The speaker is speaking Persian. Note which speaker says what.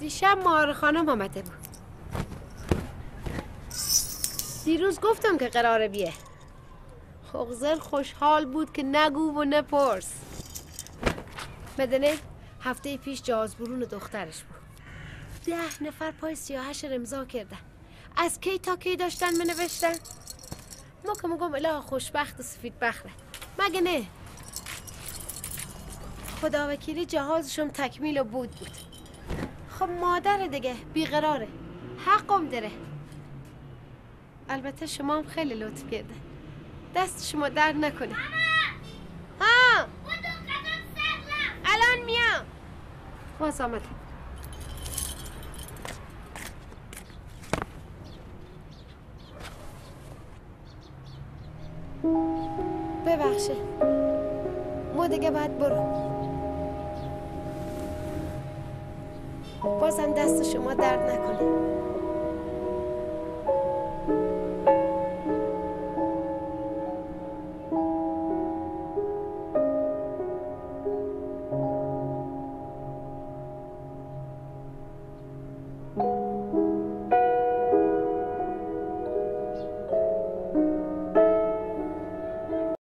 Speaker 1: دیشب ماهر خانم آمده بود. دیروز گفتم که قراره بیه. اغزل خوشحال بود که نگو و نپرس. بدنه هفته پیش جواز برون دخترش بود. 10 نفر پای سیاهش امضا کردن. از کی تا کی داشتن منوشتن؟ ما که میگم اله خوشبخت و سفید بخره مگه نه؟ خدا وکیلی جهازشم تکمیل و بود. خب مادر دیگه بیقراره، حقم داره. البته شما هم خیلی لطف کرده، دست شما درد نکنه. ها الان میام. باز آمده. ببخشه ما دیگه باید برو. بازم دست شما درد نکنه.